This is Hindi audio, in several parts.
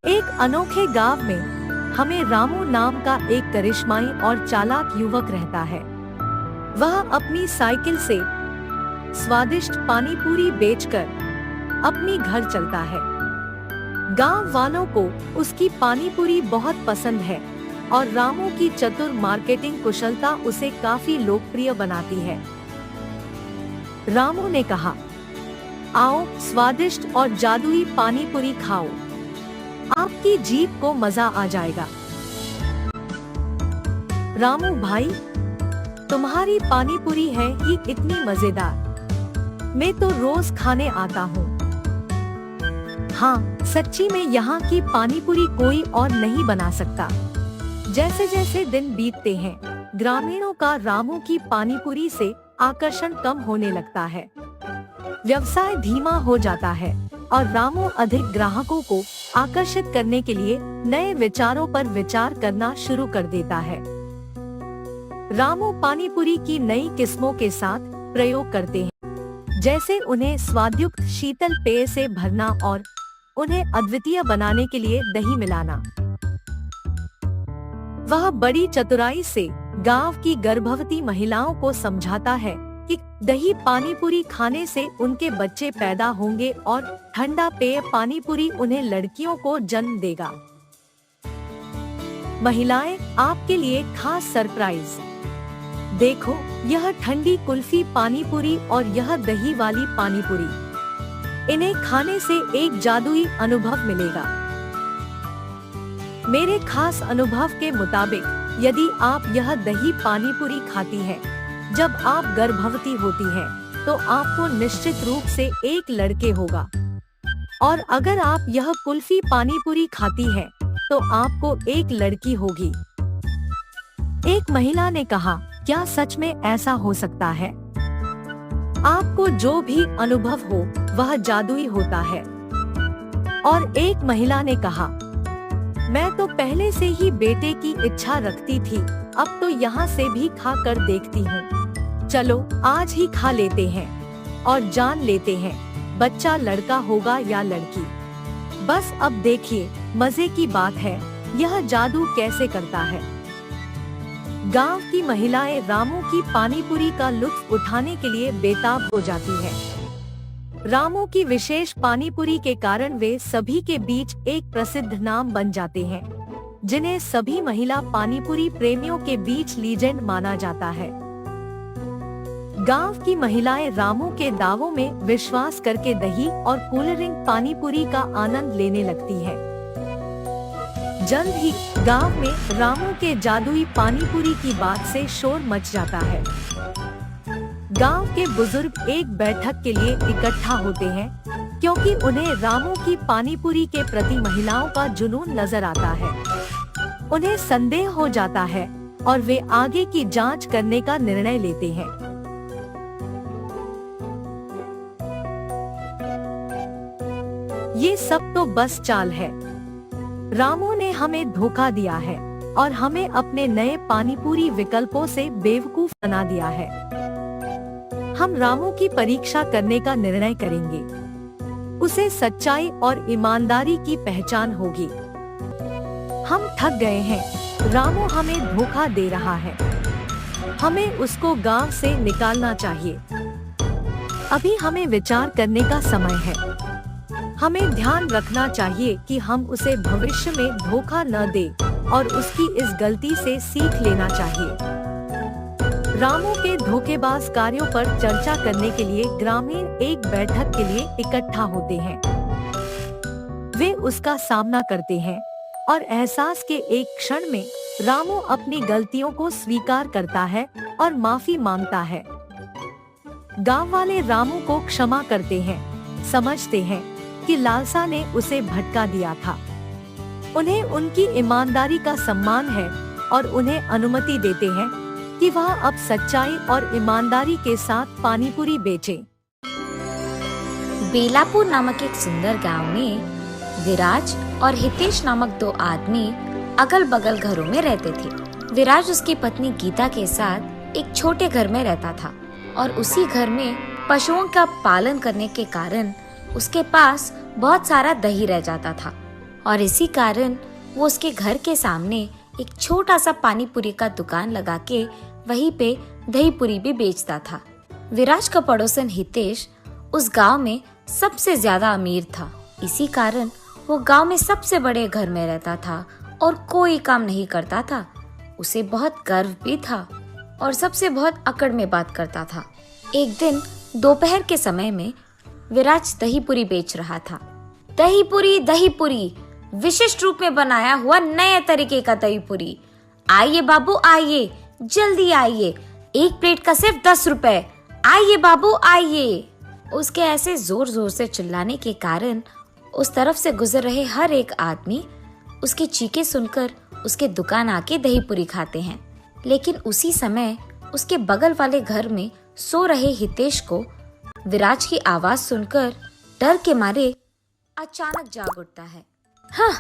एक अनोखे गांव में हमें रामू नाम का एक करिश्माई और चालाक युवक रहता है। वह अपनी साइकिल से स्वादिष्ट पानी पूरी बेचकर अपनी घर चलता है। गांव वालों को उसकी पानी पूरी बहुत पसंद है और रामू की चतुर मार्केटिंग कुशलता उसे काफी लोकप्रिय बनाती है। रामू ने कहा, आओ स्वादिष्ट और जादुई पानी पूरी खाओ, आपकी जीभ को मजा आ जाएगा। रामू भाई, तुम्हारी पानी पूरी है ही इतनी मजेदार, मैं तो रोज खाने आता हूँ। हाँ, सच्ची में यहाँ की पानी पूरी कोई और नहीं बना सकता। जैसे जैसे दिन बीतते हैं, ग्रामीणों का रामू की पानी पूरी से आकर्षण कम होने लगता है। व्यवसाय धीमा हो जाता है और रामू अधिक ग्राहकों को आकर्षित करने के लिए नए विचारों पर विचार करना शुरू कर देता है। रामू पानी पूरी की नई किस्मों के साथ प्रयोग करते हैं, जैसे उन्हें स्वादयुक्त शीतल पेय से भरना और उन्हें अद्वितीय बनाने के लिए दही मिलाना। वह बड़ी चतुराई से गांव की गर्भवती महिलाओं को समझाता है कि दही पानी पूरी खाने से उनके बच्चे पैदा होंगे और ठंडा पेय पानी पूरी उन्हें लड़कियों को जन्म देगा। महिलाएं, आपके लिए खास सरप्राइज। देखो, यह ठंडी कुल्फी पानी पूरी और यह दही वाली पानी पूरी, इन्हें खाने से एक जादुई अनुभव मिलेगा। मेरे खास अनुभव के मुताबिक, यदि आप यह दही पानी पूरी खाती हैं, जब आप गर्भवती होती हैं, तो आपको निश्चित रूप से एक लड़के होगा, और अगर आप यह कुल्फी पानी पूरी खाती हैं, तो आपको एक लड़की होगी। एक महिला ने कहा, क्या सच में ऐसा हो सकता है? आपको जो भी अनुभव हो वह जादुई होता है। और एक महिला ने कहा, मैं तो पहले से ही बेटे की इच्छा रखती थी, अब तो यहाँ से भी खा कर देखती हूँ। चलो आज ही खा लेते हैं और जान लेते हैं बच्चा लड़का होगा या लड़की। बस अब देखिए, मजे की बात है, यह जादू कैसे करता है। गांव की महिलाएं रामू की पानी पूरी का लुत्फ उठाने के लिए बेताब हो जाती है। रामू की विशेष पानी पूरी के कारण वे सभी के बीच एक प्रसिद्ध नाम बन जाते हैं, जिन्हें सभी महिला पानी पूरी प्रेमियों के बीच लीजेंड माना जाता है। गांव की महिलाएं रामू के दावों में विश्वास करके दही और कूलरिंग पानी पूरी का आनंद लेने लगती है। जल्द ही गांव में रामू के जादुई पानी पूरी की बात से शोर मच जाता है। गांव के बुजुर्ग एक बैठक के लिए इकट्ठा होते हैं, क्योंकि उन्हें रामू की पानी पूरी के प्रति महिलाओं का जुनून नजर आता है। उन्हें संदेह हो जाता है और वे आगे की जांच करने का निर्णय लेते हैं। ये सब तो बस चाल है। रामू ने हमें धोखा दिया है और हमें अपने नए पानी पूरी विकल्पों से बेवकूफ बना दिया है। हम रामू की परीक्षा करने का निर्णय करेंगे। उसे सच्चाई और ईमानदारी की पहचान होगी। हम थक गए हैं, रामू हमें धोखा दे रहा है। हमें उसको गांव से निकालना चाहिए। अभी हमें विचार करने का समय है। हमें ध्यान रखना चाहिए कि हम उसे भविष्य में धोखा न दें और उसकी इस गलती से सीख लेना चाहिए। रामू के धोखेबाज कार्यों पर चर्चा करने के लिए ग्रामीण एक बैठक के लिए इकट्ठा होते हैं। वे उसका सामना करते हैं और एहसास के एक क्षण में रामू अपनी गलतियों को स्वीकार करता है और माफी मांगता है। गांव वाले रामू को क्षमा करते हैं, समझते हैं कि लालसा ने उसे भटका दिया था। उन्हें उनकी ईमानदारी का सम्मान है और उन्हें अनुमति देते हैं कि वह अब सच्चाई और ईमानदारी के साथ पानी पूरी बेचे। बेलापुर नामक एक सुंदर गांव में विराज और हितेश नामक दो आदमी अगल बगल घरों में रहते थे। विराज उसकी पत्नी गीता के साथ एक छोटे घर में रहता था और उसी घर में पशुओं का पालन करने के कारण उसके पास बहुत सारा दही रह जाता था। और इसी कारण वो उसके घर के सामने एक छोटा सा पानी पूरी का दुकान लगा के वहीं पे दही पूरी भी बेचता था। विराज का पड़ोसन हितेश उस गांव में सबसे ज्यादा अमीर था। इसी कारण वो गांव में सबसे बड़े घर में रहता था और कोई काम नहीं करता था। उसे बहुत गर्व भी था और सबसे बहुत अकड़ में बात करता था। एक दिन दोपहर के समय में विराज दही पूरी बेच रहा था। दही पूरी विशिष्ट रूप में बनाया हुआ नए तरीके का दही पूरी। आइए बाबू आइए, जल्दी आइए, एक प्लेट का सिर्फ 10 रुपए। आइए बाबू आइए। उसके ऐसे जोर जोर से चिल्लाने के कारण उस तरफ से गुजर रहे हर एक आदमी उसकी चीखें सुनकर उसके दुकान आके दही पूरी खाते हैं। लेकिन उसी समय उसके बगल वाले घर में सो रहे हितेश को विराज की आवाज सुनकर डर के मारे अचानक जाग उठता है। हाँ,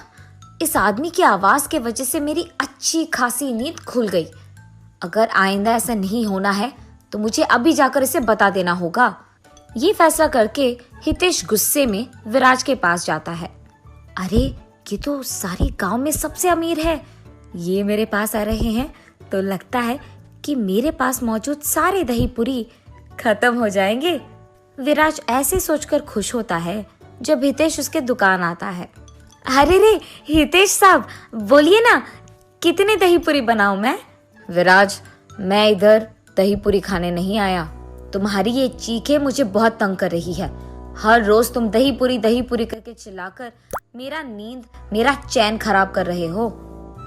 इस आदमी की आवाज के वजह से मेरी अच्छी खासी नींद खुल गई। अगर आइंदा ऐसा नहीं होना है तो मुझे अभी जाकर इसे बता देना होगा। ये फैसला करके हितेश गुस्से में विराज के पास जाता है। अरे, ये तो सारे गांव में सबसे अमीर है। ये मेरे पास आ रहे हैं तो लगता है कि मेरे पास मौजूद सारे दही पूरी खत्म हो जाएंगे। विराज ऐसे सोचकर खुश होता है जब हितेश उसके दुकान आता है। अरे रे हितेश साहब, बोलिए ना, कितने दही पूरी बनाऊं मैं? विराज, मैं इधर दही पूरी खाने नहीं आया। तुम्हारी ये चीखें मुझे बहुत तंग कर रही है। हर रोज तुम दही पूरी करके चिल्लाकर मेरा चैन खराब कर रहे हो।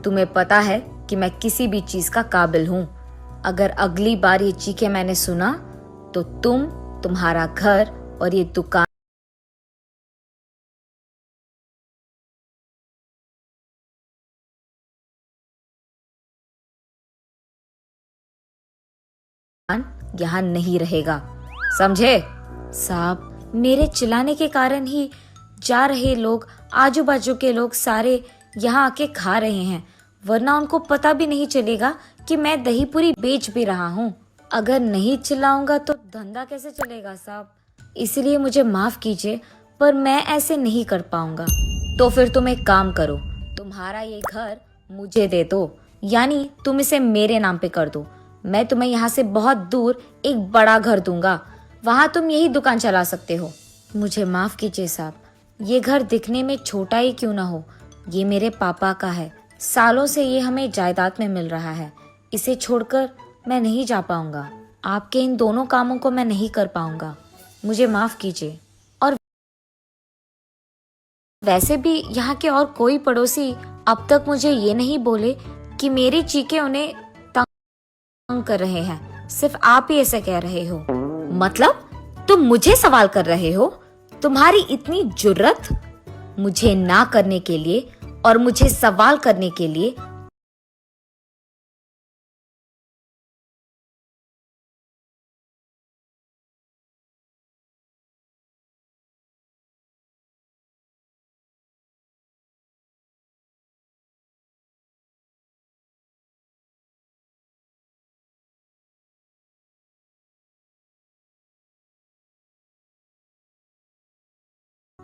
तुम्हें पता है कि मैं किसी भी चीज का काबिल हूँ। अगर अगली बार ये चीखें मैंने सुना तो तुम्हारा घर और ये दुकान यहाँ नहीं रहेगा, समझे? साहब, मेरे चिल्लाने के कारण ही जा रहे लोग, आजू बाजू के लोग सारे यहाँ आके खा रहे हैं, वरना उनको पता भी नहीं चलेगा कि मैं दही पूरी बेच भी रहा हूँ। अगर नहीं चिल्लाऊंगा तो धंधा कैसे चलेगा साहब? इसलिए मुझे माफ कीजिए, पर मैं ऐसे नहीं कर पाऊंगा। तो फिर तुम एक काम करो, तुम्हारा ये घर मुझे दे दो, यानी तुम इसे मेरे नाम पे कर दो। मैं तुम्हें यहाँ से बहुत दूर एक बड़ा घर दूंगा, वहाँ तुम यही दुकान चला सकते हो। मुझे माफ कीजिए साहब, ये घर दिखने में छोटा ही क्यों ना हो, ये मेरे पापा का है। सालों से ये हमें जायदाद में मिल रहा है। इसे छोड़कर मैं नहीं जा पाऊंगा। आपके इन दोनों कामों को मैं नहीं कर पाऊंगा। मुझे माफ कीजिए। और वैसे भी यहाँ के और कोई पड़ोसी अब तक मुझे ये नहीं बोले कि मेरी चीखें उन्हें तंग कर रहे हैं। सिर्फ आप ही ऐसे कह रहे हो। मतलब तुम मुझे सवाल कर रहे हो? तुम्हारी इतनी जुर्रत मुझे ना करने के लिए और मुझे सवाल करने के लिए।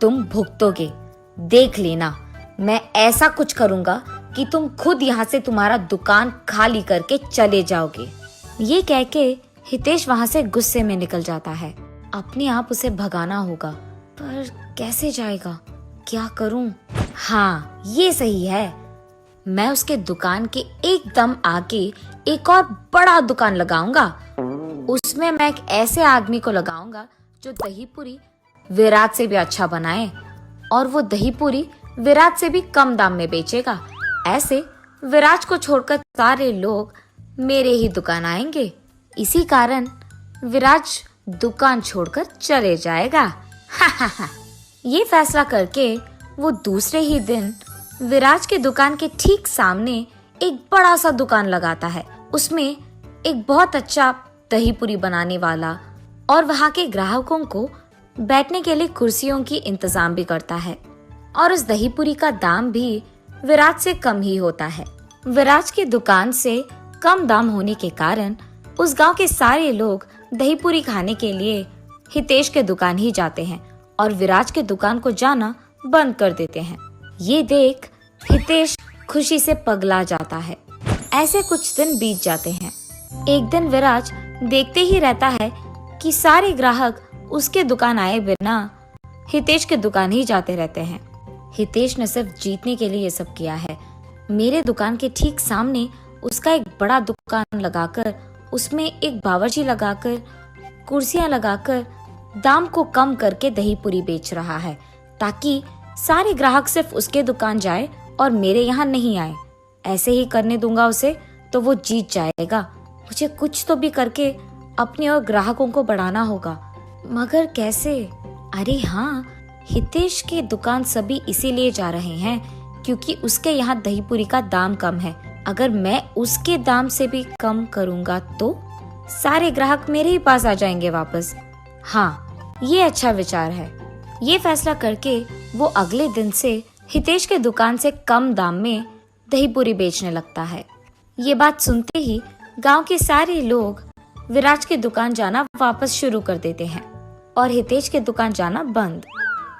तुम भुगतोगे, देख लेना। मैं ऐसा कुछ करूंगा कि तुम खुद यहाँ से तुम्हारा दुकान खाली करके चले जाओगे। ये कह के हितेश वहाँ से गुस्से में निकल जाता है। अपने आप उसे भगाना होगा, पर कैसे जाएगा? क्या करूं? हाँ, ये सही है। मैं उसके दुकान के एकदम आगे एक और बड़ा दुकान लगाऊंगा। उसमें मैं एक ऐसे आदमी को लगाऊंगा जो दही पूरी विराट से भी अच्छा बनाए, और वो दही पूरी विराट से भी कम दाम में बेचेगा। ऐसे विराट को छोड़कर सारे लोग मेरे ही दुकान आएंगे। इसी कारण विराट दुकान छोड़कर चले जाएगा। ये फैसला करके वो दूसरे ही दिन विराज के दुकान के ठीक सामने एक बड़ा सा दुकान लगाता है। उसमें एक बहुत अच्छा दही पूरी बनाने वाला और वहाँ के ग्राहकों को बैठने के लिए कुर्सियों की इंतजाम भी करता है, और उस दही पूरी का दाम भी विराज से कम ही होता है। विराज की दुकान से कम दाम होने के कारण उस गांव के सारे लोग दही पूरी खाने के लिए हितेश के दुकान ही जाते हैं और विराज के दुकान को जाना बंद कर देते हैं। ये देख हितेश खुशी से पगला जाता है। ऐसे कुछ दिन बीत जाते हैं। एक दिन विराज देखते ही रहता है कि सारे ग्राहक उसके दुकान आए बिना हितेश के दुकान ही जाते रहते हैं। हितेश ने सिर्फ जीतने के लिए ये सब किया है। मेरे दुकान के ठीक सामने उसका एक बड़ा दुकान लगाकर, उसमें एक बावर्ची लगाकर, कुर्सियां लगाकर दाम को कम करके दही पूरी बेच रहा है, ताकि सारे ग्राहक सिर्फ उसके दुकान जाए और मेरे यहाँ नहीं आए। ऐसे ही करने दूंगा उसे तो वो जीत जाएगा। मुझे कुछ तो भी करके अपने और ग्राहकों को बढ़ाना होगा, मगर कैसे? अरे हाँ, हितेश के दुकान सभी इसीलिए जा रहे हैं क्योंकि उसके यहाँ दही पूरी का दाम कम है। अगर मैं उसके दाम से भी कम करूँगा तो सारे ग्राहक मेरे ही पास आ जाएंगे वापस। हाँ, ये अच्छा विचार है। ये फैसला करके वो अगले दिन से हितेश के दुकान से कम दाम में दही पूरी बेचने लगता है। ये बात सुनते ही गांव के सारे लोग विराज के दुकान जाना वापस शुरू कर देते हैं और हितेश के दुकान जाना बंद।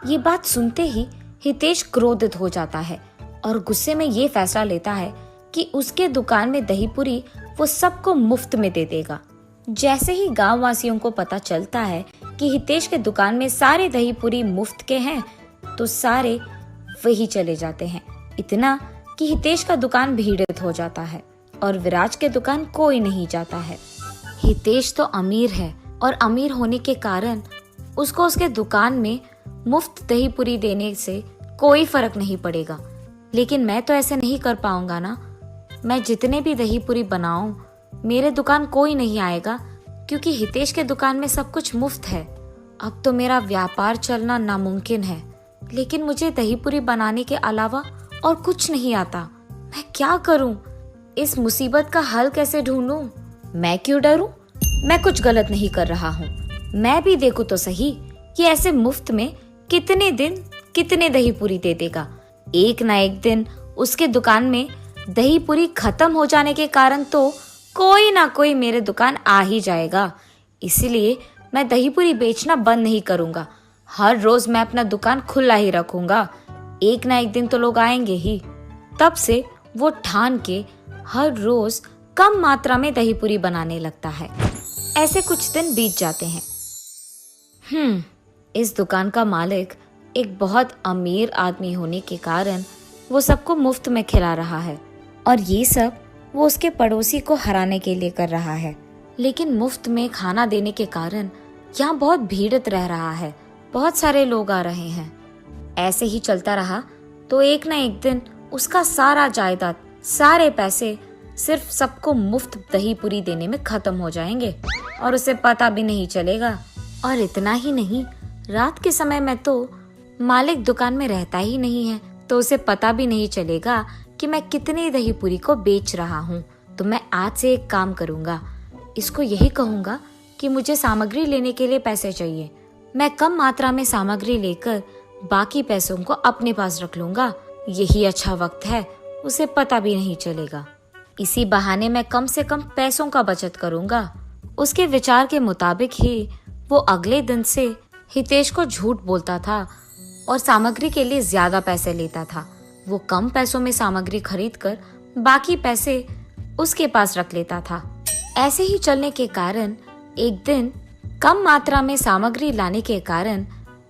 ये बात सुनते ही हितेश क्रोधित हो जाता है और गुस्से में ये फैसला लेता है कि उसके दुकान में दही पूरी वो सबको मुफ्त में दे देगा। जैसे ही गांव वासियों को पता चलता है कि हितेश के दुकान में सारे दही पूरी मुफ्त के हैं, तो सारे वही चले जाते हैं। इतना कि हितेश का दुकान भीड़ित हो जाता है और विराज के दुकान कोई नहीं जाता है। हितेश तो अमीर है और अमीर होने के कारण उसको उसके दुकान में मुफ्त दही पूरी देने से कोई फर्क नहीं पड़ेगा। लेकिन मैं तो ऐसे नहीं कर पाऊंगा ना। मैं जितने भी दही पूरी बनाऊं, मेरे दुकान कोई नहीं आएगा क्योंकि हितेश के दुकान में सब कुछ मुफ्त है। अब तो मेरा व्यापार चलना नामुमकिन है। लेकिन मुझे दही पूरी बनाने के अलावा और कुछ नहीं आता। मैं क्या करूं? इस मुसीबत का हल कैसे ढूंढूं? मैं क्यों डरूं? मैं कुछ गलत नहीं कर रहा हूं। मैं भी देखूं तो सही कि ऐसे मुफ्त में कितने दिन कितने दही पूरी दे देगा। एक ना एक दिन उसके दुकान में दही पूरी खत्म हो जाने के कारण तो कोई ना कोई मेरे दुकान आ ही जाएगा। इसलिए मैं दही पूरी बेचना बंद नहीं करूंगा। हर रोज मैं अपना दुकान खुला ही रखूंगा। एक ना एक दिन तो लोग आएंगे ही। तब से वो ठान के हर रोज कम मात्रा में दही पूरी बनाने लगता है। ऐसे कुछ दिन बीत जाते हैं। इस दुकान का मालिक एक बहुत अमीर आदमी होने के कारण वो सबको मुफ्त में खिला रहा है और ये सब वो उसके पड़ोसी को हराने के लिए कर रहा है। लेकिन मुफ्त में खाना देने के कारण यहाँ बहुत भीड़ित रह रहा है। बहुत सारे लोग आ रहे हैं। ऐसे ही चलता रहा तो एक ना एक दिन उसका सारा जायदाद, सारे पैसे सिर्फ सबको मुफ्त दही पूरी देने में खत्म हो जाएंगे और उसे पता भी नहीं चलेगा। और इतना ही नहीं, रात के समय में तो मालिक दुकान में रहता ही नहीं है, तो उसे पता भी नहीं चलेगा कि मैं कितनी दही पूरी को बेच रहा हूँ। तो मैं आज से एक काम करूँगा, इसको यही कहूँगा कि मुझे सामग्री लेने के लिए पैसे चाहिए। मैं कम मात्रा में सामग्री लेकर बाकी पैसों को अपने पास रख लूँगा। यही अच्छा वक्त है, उसे पता भी नहीं चलेगा। इसी बहाने मैं कम से कम पैसों का बचत करूँगा। उसके विचार के मुताबिक ही वो अगले दिन से हितेश को झूठ बोलता था और सामग्री के लिए ज्यादा पैसे लेता था। वो कम पैसों में सामग्री खरीदकर बाकी पैसे उसके पास रख लेता था। ऐसे ही चलने के कारण एक दिन कम मात्रा में सामग्री लाने के कारण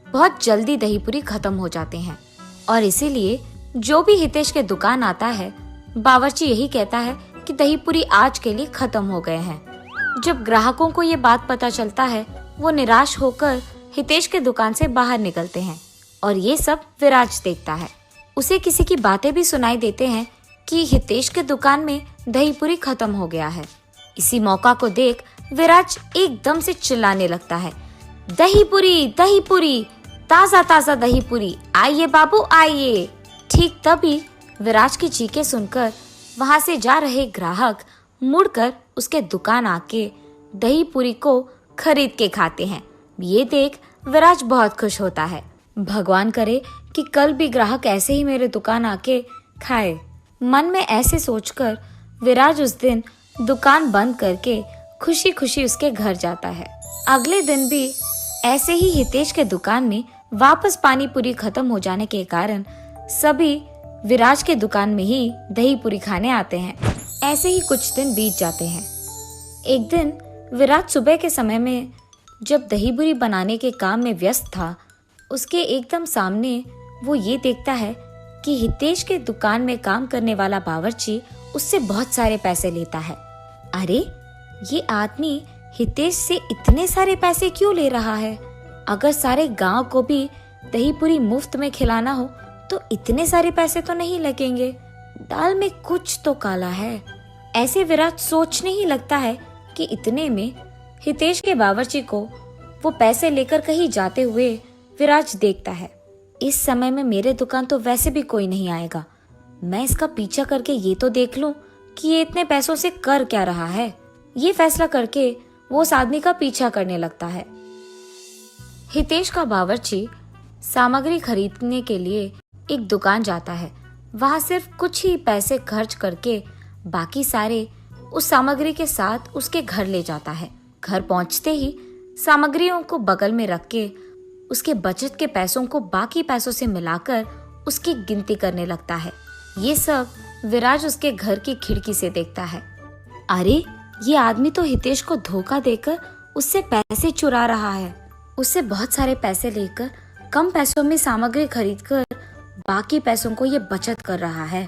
बहुत जल्दी दही पूरी खत्म हो जाते हैं और इसीलिए जो भी हितेश के दुकान आता है, बावर्ची यही कहता है कि दही पूरी आज के लिए खत्म हो गए हैं। जब ग्राहकों को ये बात पता चलता है, वो निराश होकर हितेश के दुकान से बाहर निकलते हैं और ये सब विराज देखता है। उसे किसी की बातें भी सुनाई देते हैं कि हितेश के दुकान में दही पूरी खत्म हो गया है। इसी मौका को देख विराज एकदम से चिल्लाने लगता है, दही पूरी, ताजा ताजा दही पूरी, आइए बाबू आइए। ठीक तभी विराज की चीखें सुनकर वहां से जा रहे ग्राहक मुड़कर उसके दुकान आके दही पूरी को खरीद के खाते हैं। ये देख विराज बहुत खुश होता है। भगवान करे कि कल भी ग्राहक ऐसे ही मेरे दुकान आके खाए। मन में ऐसे सोचकर विराज उस दिन दुकान बंद करके खुशी खुशी उसके घर जाता है। अगले दिन भी ऐसे ही हितेश के दुकान में वापस पानी पूरी खत्म हो जाने के कारण सभी विराज के दुकान में ही दही पूरी खाने आते हैं। ऐसे ही कुछ दिन बीत जाते हैं। एक दिन विराज सुबह के समय में जब दही पूरी बनाने के काम में व्यस्त था, उसके एकदम सामने वो ये देखता है कि हितेश के दुकान में काम करने वाला बावर्ची उससे बहुत सारे पैसे लेता है। अरे, ये आदमी हितेश से इतने सारे पैसे क्यों ले रहा है? अगर सारे गांव को भी दही पूरी मुफ्त में खिलाना हो तो इतने सारे पैसे तो नहीं लगेंगे। दाल में कुछ तो काला है। ऐसे विराज सोचने ही लगता है कि इतने में हितेश के बावर्ची को वो पैसे लेकर कहीं जाते हुए विराज देखता है। इस समय में मेरे दुकान तो वैसे भी कोई नहीं आएगा। मैं इसका पीछा करके ये तो देख लूं कि ये इतने पैसों से कर क्या रहा है। ये फैसला करके वो उस आदमी का पीछा करने लगता है। हितेश का बावर्ची सामग्री खरीदने के लिए एक दुकान जाता है। वहां सिर्फ कुछ ही पैसे खर्च करके बाकी सारे उस सामग्री के साथ उसके घर ले जाता है। घर पहुंचते ही सामग्रियों को बगल में रख के उसके बचत के पैसों को बाकी पैसों से मिलाकर उसकी गिनती करने लगता है। ये सब विराज उसके घर की खिड़की से देखता है। अरे, ये आदमी तो हितेश को धोखा देकर उससे पैसे चुरा रहा है। उससे बहुत सारे पैसे लेकर कम पैसों में सामग्री खरीदकर बाकी पैसों को ये बचत कर रहा है।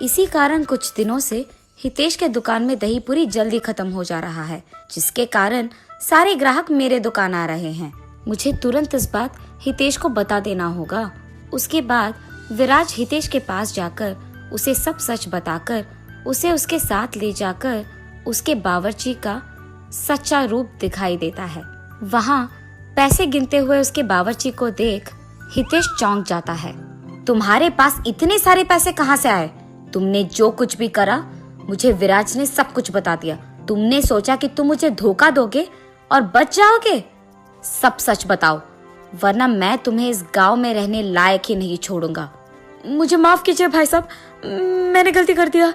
इसी कारण कुछ दिनों से हितेश के दुकान में दही पूरी जल्दी खत्म हो जा रहा है, जिसके कारण सारे ग्राहक मेरे दुकान आ रहे हैं। मुझे तुरंत इस बात हितेश को बता देना होगा। उसके बाद विराज हितेश के पास जाकर उसे सब सच बताकर उसे उसके साथ ले जाकर उसके बावर्ची का सच्चा रूप दिखाई देता है। वहाँ पैसे गिनते हुए उसके बावर्ची को देख हितेश चौंक जाता है। तुम्हारे पास इतने सारे पैसे कहाँ से आए? तुमने जो कुछ भी करा, मुझे विराज ने सब कुछ बता दिया। तुमने सोचा कि तुम मुझे धोखा दोगे और बच जाओगे? सब सच बताओ, वरना मैं तुम्हें इस गांव में रहने लायक ही नहीं छोड़ूंगा। मुझे माफ कीजिए भाई साहब, मैंने गलती कर दिया।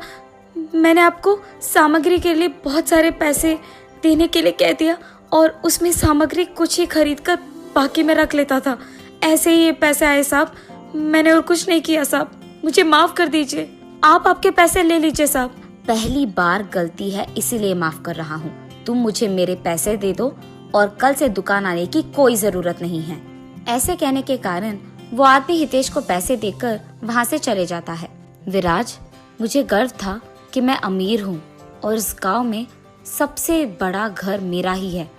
मैंने आपको सामग्री के लिए बहुत सारे पैसे देने के लिए कह दिया और उसमें सामग्री कुछ ही खरीद कर बाकी में रख लेता था। ऐसे ही ये पैसे आए साहब, मैंने और कुछ नहीं किया साहब, मुझे माफ कर दीजिए। आप आपके पैसे ले लीजिए साहब। पहली बार गलती है, इसीलिए माफ कर रहा हूँ। तुम मुझे मेरे पैसे दे दो और कल से दुकान आने की कोई जरूरत नहीं है। ऐसे कहने के कारण वो आदमी हितेश को पैसे देकर वहाँ से चले जाता है। विराज, मुझे गर्व था कि मैं अमीर हूँ और इस गांव में सबसे बड़ा घर मेरा ही है।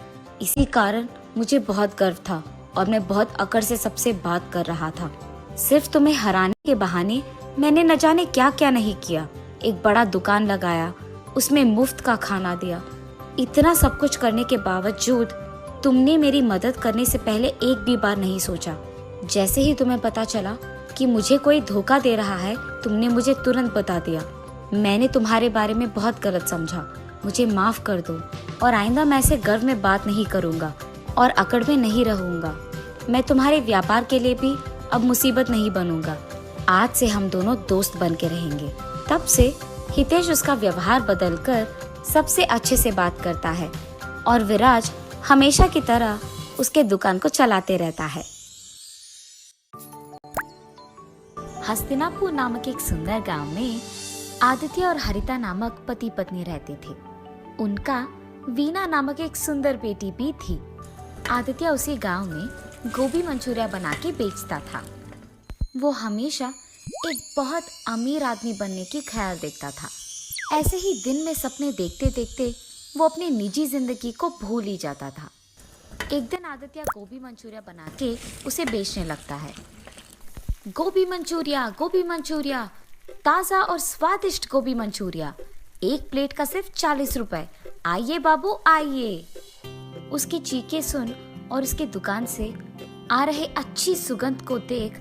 इसी कारण मुझे बहुत गर्व था और मैं बहुत अकड़ से सबसे बात कर रहा था। सिर्फ तुम्हें हराने के बहाने मैंने न जाने क्या क्या नहीं किया। एक बड़ा दुकान लगाया, उसमें मुफ्त का खाना दिया। इतना सब कुछ करने के बावजूद तुमने मेरी मदद करने से पहले एक भी बार नहीं सोचा। जैसे ही तुम्हें पता चला कि मुझे कोई धोखा दे रहा है, तुमने मुझे तुरंत बता दिया। मैंने तुम्हारे बारे में बहुत गलत समझा। मुझे माफ कर दो और आइंदा मैं ऐसे गर्व में बात नहीं करूंगा और अकड़ में नहीं रहूंगा। मैं तुम्हारे व्यापार के लिए भी अब मुसीबत नहीं बनूंगा। आज से हम दोनों दोस्त बन के रहेंगे। तब से हितेश उसका व्यवहार बदलकर सबसे अच्छे से बात करता है और विराज हमेशा की तरह उसके दुकान को चलाते रहता है। हस्तिनापुर नामक एक सुंदर गांव में आदित्य और हरिता नामक पति पत्नी रहते थे। उनका वीना नामक एक सुंदर बेटी भी थी। आदित्य उसी गांव में गोभी मंचूरिया बना के बेचता था। वो हमेशा एक बहुत अमीर आदमी बनने की ख्याल देखता था। ऐसे ही दिन में सपने देखते देखते वो अपनी निजी जिंदगी को भूल ही जाता था। एक दिन आदित्य गोभी मंचूरिया बना के उसे बेचने लगता है। गोभी मंचूरिया, ताज़ा और स्वादिष्ट गोभी मंचूरिया, एक प्लेट का सिर्फ 40 रुपए। आइए बाबू आइए। उसकी चीखें सुन और उसके दुकान से आ रहे अच्छी सुगंध को देख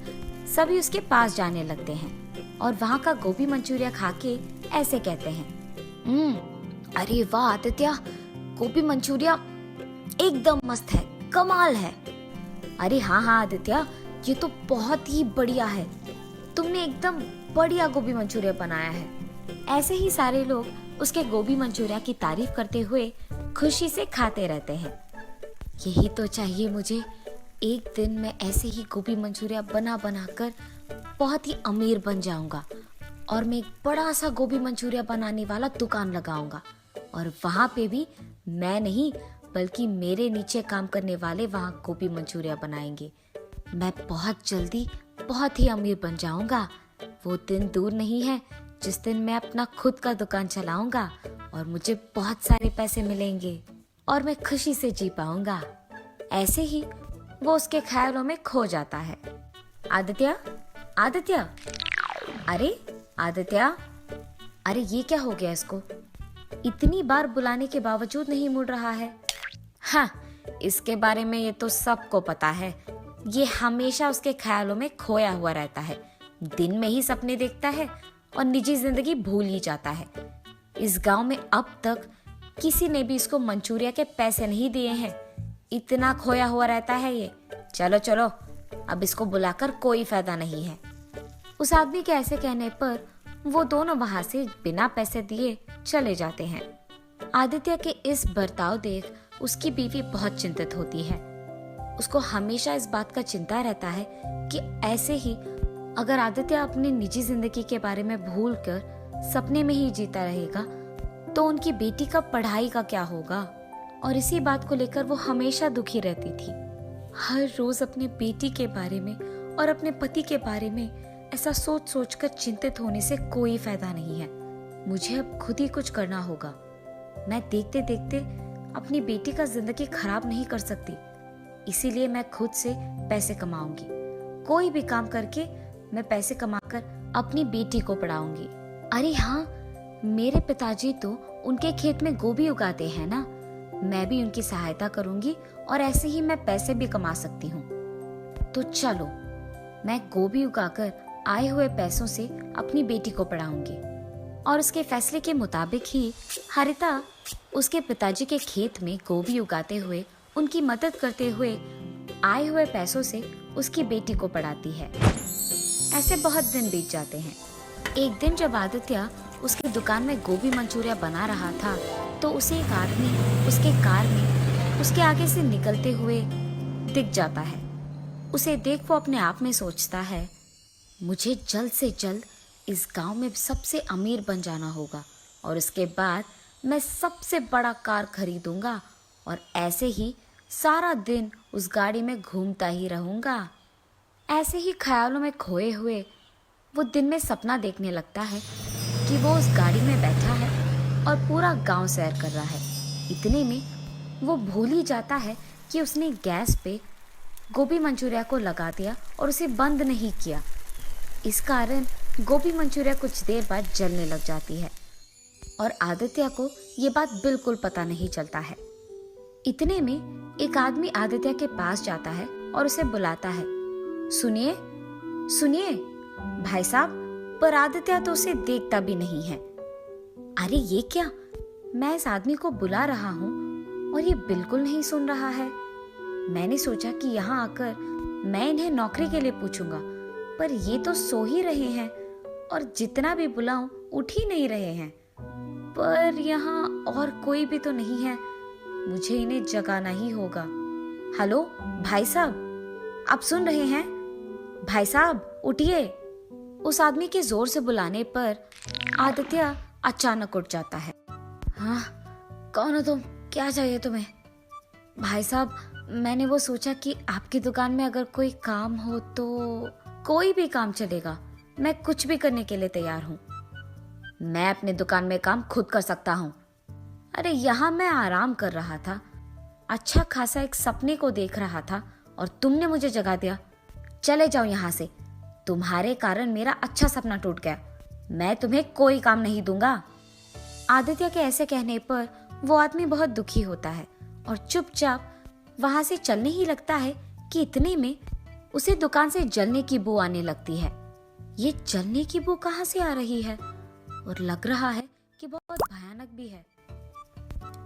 सभी उसके पास जाने लगते हैं और वहाँ का गोभी मंचूरिया खा के ऐसे कहते हैं, अरे वाह आदित्य, गोभी मंचूरिया एकदम मस्त है, कमाल है। अरे हाँ आदित्य, ये तो बहुत ही बढ़िया है। तुमने एकदम बढ़िया गोभी मंचूरिया बनाया है। ऐसे ही सारे लोग उसके गोभी मंचूरिया की तारीफ करते हुए खुशी से खाते रहते हैं। यही तो चाहिए मुझे। एक दिन मैं ऐसे ही गोभी मंचूरिया बना कर बहुत ही अमीर बन जाऊंगा और मैं एक बड़ा सा गोभी मंचूरिया बनाने वाला दुकान लगाऊंगा और वहां पे भी मैं नहीं बल्कि मेरे नीचे काम करने वाले वहां गोभी मंचूरिया बनाएंगे। मैं बहुत जल्दी बहुत ही अमीर बन जाऊंगा। वो दिन दूर नहीं है जिस दिन मैं अपना खुद का दुकान चलाऊंगा और मुझे बहुत सारे पैसे मिलेंगे और मैं खुशी से जी पाऊंगा। ऐसे ही वो उसके ख्यालों में खो जाता है। आदित्य, आदित्य, अरे आदित्य, अरे ये क्या हो गया इसको? इतनी बार बुलाने के बावजूद नहीं मुड़ रहा है। हाँ, इसके बारे में ये तो सबको पता है। ये हमेशा उसके ख्यालों में खोया हुआ रहता है। दिन में ही सपने देखता है और निजी जिंदगी भूल ही जाता है। इस गांव में अब तक किसी ने भी इसको मंचूरिया के पैसे नहीं दिए हैं। इतना खोया हुआ रहता है ये। चलो चलो, अब इसको बुलाकर कोई फायदा नहीं है। उस आदमी के ऐसे कहने पर वो दोनों वहां से बिना पैसे दिए चले जाते हैं। आदित्य के इस बर्ताव देख उसकी बीवी बहुत चिंतित होती है। उसको हमेशा इस बात का चिंता रहता है कि ऐसे ही अगर आदित्य अपनी निजी जिंदगी के बारे में भूल कर सपने में ही जीता रहेगा तो उनकी बेटी का पढ़ाई का क्या होगा। और इसी बात को लेकर वो हमेशा दुखी रहती थी। हर रोज अपने बेटी के बारे में और अपने पति के बारे में ऐसा सोच सोच कर चिंतित होने से कोई फायदा नहीं है। मुझे अब खुद ही कुछ करना होगा। मैं देखते देखते अपनी बेटी का जिंदगी खराब नहीं कर सकती। इसीलिए मैं खुद से पैसे कमाऊंगी। कोई भी काम करके मैं पैसे कमाकर अपनी बेटी को पढ़ाऊंगी। अरे हाँ, मेरे पिताजी तो उनके खेत में गोभी उगाते हैं ना। मैं भी उनकी सहायता करूंगी और ऐसे ही मैं पैसे भी कमा सकती हूँ। तो चलो, मैं गोभी उगाकर आए हुए पैसों से अपनी बेटी को पढ़ाऊंगी। और उसके फैसले के मुताबिक ही हरिता उसके पिताजी के खेत में गोभी उगाते हुए उनकी मदद करते हुए आए हुए पैसों से उसकी बेटी को पढ़ाती है। ऐसे बहुत दिन बीत जाते हैं। एक दिन जब आदित्य उसकी दुकान में गोभी मंचूरिया बना रहा था तो उसे एक आदमी उसके कार में उसके आगे से निकलते हुए दिख जाता है। उसे देख वो अपने आप में सोचता है, मुझे जल्द से जल्द इस गांव में सबसे अमीर बन जाना होगा और उसके बाद मैं सबसे बड़ा कार खरीदूंगा और ऐसे ही सारा दिन उस गाड़ी में घूमता ही रहूंगा। ऐसे ही ख्यालों में खोए हुए वो दिन में सपना देखने लगता है कि वो उस गाड़ी में बैठा है और पूरा गांव सैर कर रहा है। इतने में वो भूल ही जाता है कि उसने गैस पे गोभी मंचूरिया को लगा दिया और उसे बंद नहीं किया। इस कारण गोभी मंचूरिया कुछ देर बाद जलने लग जाती है और आदित्य को ये बात बिल्कुल पता नहीं चलता है। इतने में एक आदमी आदित्य के पास जाता है और उसे बुलाता है, सुनिए सुनिए भाई साहब। पर आदित्य तो उसे देखता भी नहीं है। अरे ये क्या, मैं इस आदमी को बुला रहा हूँ और ये बिल्कुल नहीं सुन रहा है। मैंने सोचा कि यहाँ आकर मैं इन्हें नौकरी के लिए पूछूंगा, पर ये तो सो ही रहे हैं और जितना भी बुलाऊं उठ ही नहीं रहे हैं। पर यहाँ और कोई भी तो नहीं है, मुझे इन्हें जगाना ही होगा। हेलो भाई साहब, आप सुन रहे हैं? भाई साहब उठिए। उस आदमी के जोर से बुलाने पर आदित्य अचानक उठ जाता है। हाँ, कौन हो तुम? क्या चाहिए तुम्हें? भाई साहब, मैंने वो सोचा कि आपकी दुकान में अगर कोई काम हो तो। कोई भी काम चलेगा, मैं कुछ भी करने के लिए तैयार हूँ। मैं अपनी दुकान में काम खुद कर सकता हूँ। अरे यहाँ मैं आराम कर रहा था, अच्छा खासा एक सपने को देख रहा था और तुमने मुझे जगा दिया। चले जाओ यहाँ से, तुम्हारे कारण मेरा अच्छा सपना टूट गया। मैं तुम्हें कोई काम नहीं दूंगा। आदित्य के ऐसे कहने पर वो आदमी बहुत दुखी होता है और चुपचाप वहां से चलने ही लगता है कि इतने में उसे दुकान से जलने की बू आने लगती है। ये जलने की बू कहाँ से आ रही है और लग रहा है कि बहुत भयानक भी है।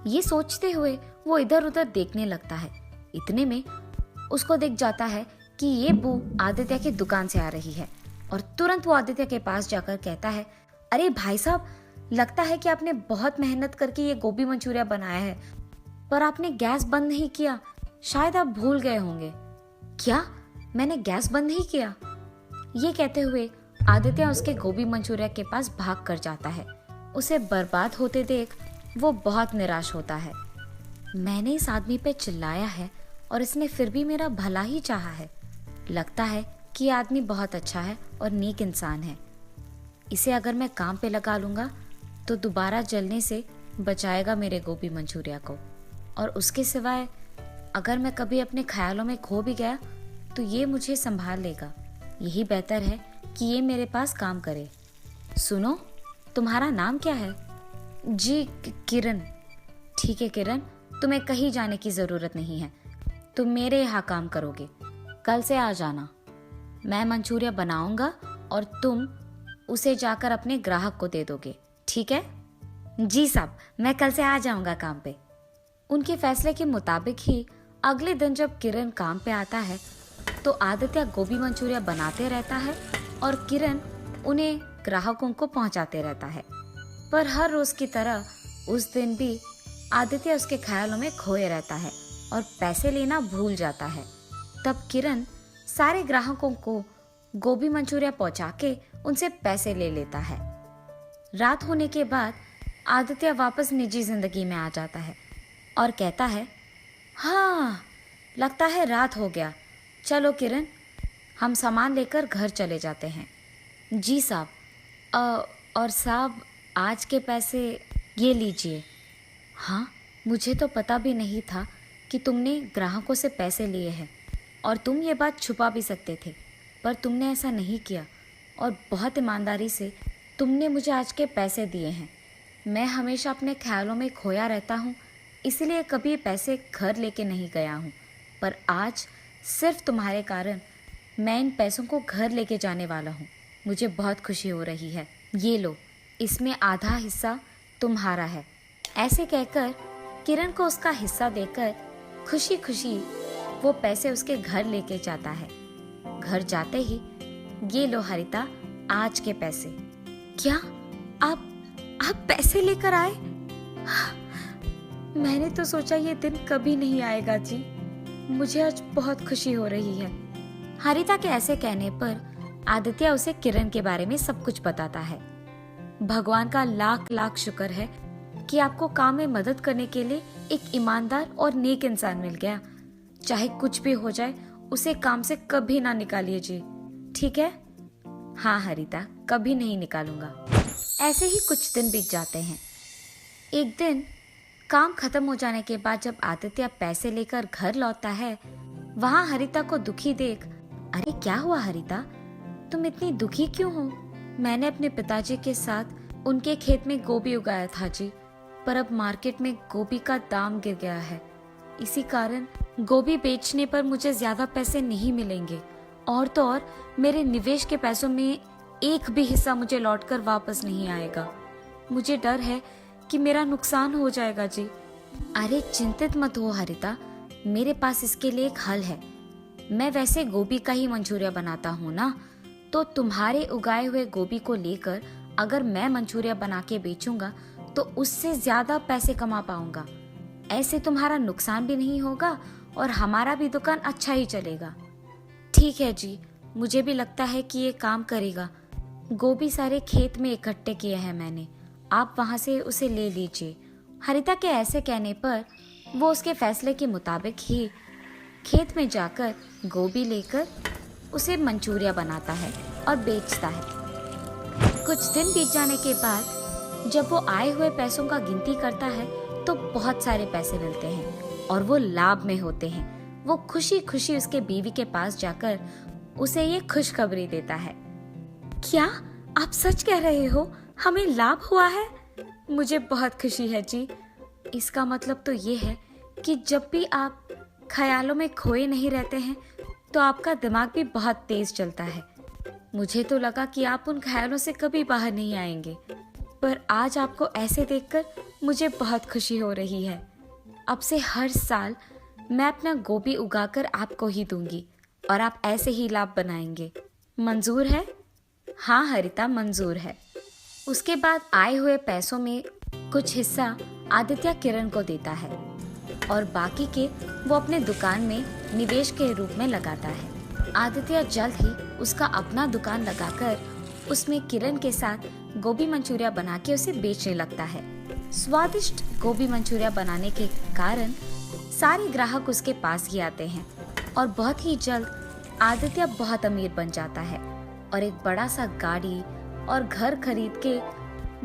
ये सोचते हुए वो इधर उधर देखने लगता है। इतने में उसको दिख जाता है कि ये बू आदित्य की दुकान से आ रही है और तुरंत वो आदित्य के पास जाकर कहता है, अरे भाई साहब, लगता है कि आपने बहुत मेहनत करके ये गोभी मंचूरिया बनाया है, पर आपने गैस बंद नहीं किया। शायद आप भूल गए होंगे। क्या? मैंने गैस बंद नहीं किया? ये कहते हुए आदित्य उसके गोभी मंचूरिया के पास भाग कर जाता है। उसे बर्बाद होते देख वो बहुत निराश होता है। मैंने इस आदमी पे चिल्लाया है और इसने फिर भी मेरा भला ही चाहा है। लगता है कि ये आदमी बहुत अच्छा है और नेक इंसान है। इसे अगर मैं काम पे लगा लूँगा तो दोबारा जलने से बचाएगा मेरे गोभी मंचूरिया को, और उसके सिवाय अगर मैं कभी अपने ख्यालों में खो भी गया तो ये मुझे संभाल लेगा। यही बेहतर है कि ये मेरे पास काम करे। सुनो, तुम्हारा नाम क्या है? जी किरण। ठीक है किरण, तुम्हें कहीं जाने की ज़रूरत नहीं है। तुम मेरे यहाँ काम करोगे। कल से आ जाना। मैं मंचूरिया बनाऊंगा और तुम उसे जाकर अपने ग्राहक को दे दोगे, ठीक है? जी साहब, मैं कल से आ जाऊंगा काम पे। उनके फैसले के मुताबिक ही अगले दिन जब किरण काम पे आता है तो आदित्य गोभी मंचूरिया बनाते रहता है और किरण उन्हें ग्राहकों को पहुंचाते रहता है। पर हर रोज की तरह उस दिन भी आदित्य उसके ख्यालों में खोए रहता है और पैसे लेना भूल जाता है। तब किरण सारे ग्राहकों को गोभी मंचूरिया पहुंचा के उनसे पैसे ले लेता है। रात होने के बाद आदित्य वापस निजी जिंदगी में आ जाता है और कहता है, हाँ लगता है रात हो गया। चलो किरण, हम सामान लेकर घर चले जाते हैं। जी साहब। और साहब, आज के पैसे ये लीजिए। हाँ, मुझे तो पता भी नहीं था कि तुमने ग्राहकों से पैसे लिए हैं, और तुम ये बात छुपा भी सकते थे, पर तुमने ऐसा नहीं किया और बहुत ईमानदारी से तुमने मुझे आज के पैसे दिए हैं। मैं हमेशा अपने ख्यालों में खोया रहता हूँ, इसलिए कभी पैसे घर लेके नहीं गया हूँ, पर आज सिर्फ तुम्हारे कारण मैं इन पैसों को घर लेके जाने वाला हूँ। मुझे बहुत खुशी हो रही है। ये लो, इसमें आधा हिस्सा तुम्हारा है। ऐसे कहकर किरण को उसका हिस्सा देकर खुशी खुशी वो पैसे उसके घर लेके जाता है। घर जाते ही, ये लो हरिता, आज के पैसे। क्या आप पैसे लेकर आए? मैंने तो सोचा ये दिन कभी नहीं आएगा जी। मुझे आज बहुत खुशी हो रही है। हरिता के ऐसे कहने पर आदित्य उसे किरण के बारे में सब कुछ बताता है। भगवान का लाख लाख शुक्र है कि आपको काम में मदद करने के लिए एक ईमानदार और नेक इंसान मिल गया। चाहे कुछ भी हो जाए, उसे काम से कभी ना निकालिए जी, ठीक है? हाँ हरिता, कभी नहीं निकालूंगा। ऐसे ही कुछ दिन बीत जाते हैं। एक दिन काम खत्म हो जाने के बाद जब आदित्य पैसे लेकर घर लौटता है, वहाँ हरिता को दुखी देख, अरे क्या हुआ हरिता, तुम इतनी दुखी क्यों हो? मैंने अपने पिताजी के साथ उनके खेत में गोभी उगाया था जी, पर अब मार्केट में गोभी का दाम गिर गया है। इसी कारण गोभी बेचने पर मुझे ज्यादा पैसे नहीं मिलेंगे, और तो और मेरे निवेश के पैसों में एक भी हिस्सा मुझे लौटकर वापस नहीं आएगा। मुझे डर है कि मेरा नुकसान हो जाएगा जी। अरे चिंतित मत हो हरिता, मेरे पास इसके लिए एक हल है। मैं वैसे गोभी का ही मंचूरिया बनाता हूँ ना, तो तुम्हारे उगाए हुए गोभी को लेकर अगर मैं मंचूरिया बना के बेचूंगा तो उससे ज्यादा पैसे कमा पाऊंगा। ऐसे तुम्हारा नुकसान भी नहीं होगा और हमारा भी दुकान अच्छा ही चलेगा। ठीक है जी, मुझे भी लगता है कि ये काम करेगा। गोभी सारे खेत में इकट्ठे किए हैं मैंने, आप वहां से उसे ले लीजिए। हरिता के ऐसे कहने पर वो उसके फैसले के मुताबिक ही खेत में जाकर गोभी लेकर उसे मंचूरिया बनाता है और बेचता है। कुछ दिन बीत जाने के बाद जब वो आए हुए पैसों का गिनती करता है तो बहुत सारे पैसे मिलते हैं और वो लाभ में होते हैं। वो खुशी खुशी उसके बीवी के पास जाकर उसे ये खुशखबरी देता है। क्या आप सच कह रहे हो? हमें लाभ हुआ है? मुझे बहुत खुशी है जी। इसका मतलब तो ये है कि जब भी आप ख्यालों में खोए नहीं रहते हैं तो आपका दिमाग भी बहुत तेज चलता है। मुझे तो लगा कि आप उन ख्यालों से कभी बाहर नहीं आएंगे, पर आज आपको ऐसे देखकर मुझे बहुत खुशी हो रही है। अब से हर साल मैं अपना गोभी उगाकर आपको ही दूंगी और आप ऐसे ही लाभ बनाएंगे। मंजूर है? हाँ हरिता, मंजूर है। उसके बाद आए हुए पैसों में कुछ हिस्सा आदित्य किरण को देता है और बाकी के वो अपने दुकान में निवेश के रूप में लगाता है। आदित्य जल्द ही उसका अपना दुकान लगाकर उसमें किरण के साथ गोभी मंचूरिया बना के उसे बेचने लगता है। स्वादिष्ट गोभी मंचूरिया बनाने के कारण सारे ग्राहक उसके पास ही आते हैं और बहुत ही जल्द आदित्य बहुत अमीर बन जाता है और एक बड़ा सा गाड़ी और घर खरीद के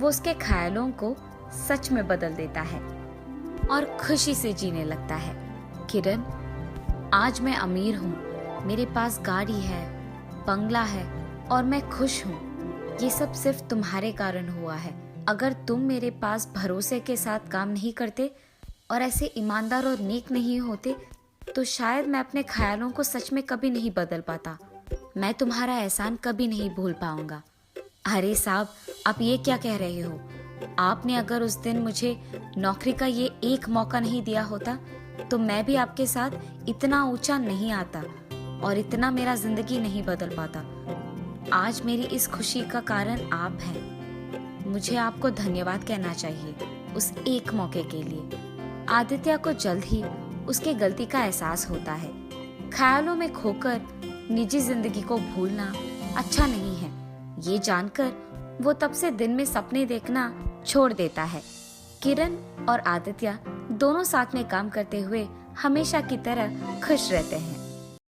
वो उसके ख्यालों को सच में बदल देता है और खुशी से जीने लगता है। किरण, आज मैं अमीर हूँ, मेरे पास गाड़ी है, बंगला है और मैं खुश हूँ। ये सब सिर्फ तुम्हारे कारण हुआ है। अगर तुम मेरे पास भरोसे के साथ काम नहीं करते और ऐसे ईमानदार और नेक नहीं होते तो शायद मैं अपने ख्यालों को सच में कभी नहीं बदल पाता। मैं तुम्हारा एहसान कभी नहीं भूल पाऊंगा। अरे साहब, आप ये क्या कह रहे हो? आपने अगर उस दिन मुझे नौकरी का ये एक मौका नहीं दिया होता तो मैं भी आपके साथ इतना ऊंचा नहीं आता और इतना मेरा जिंदगी नहीं बदल पाता। आज मेरी इस खुशी का कारण आप हैं। मुझे आपको धन्यवाद कहना चाहिए उस एक मौके के लिए। आदित्य को जल्द ही उसके गलती का एहसास होता है। ख्यालों में खोकर निजी जिंदगी को भूलना अच्छा नहीं है। ये जानकर वो तब से दिन में सपने देखना छोड़ देता है। किरण और आदित्य दोनों साथ में काम करते हुए हमेशा की तरह खुश रहते हैं।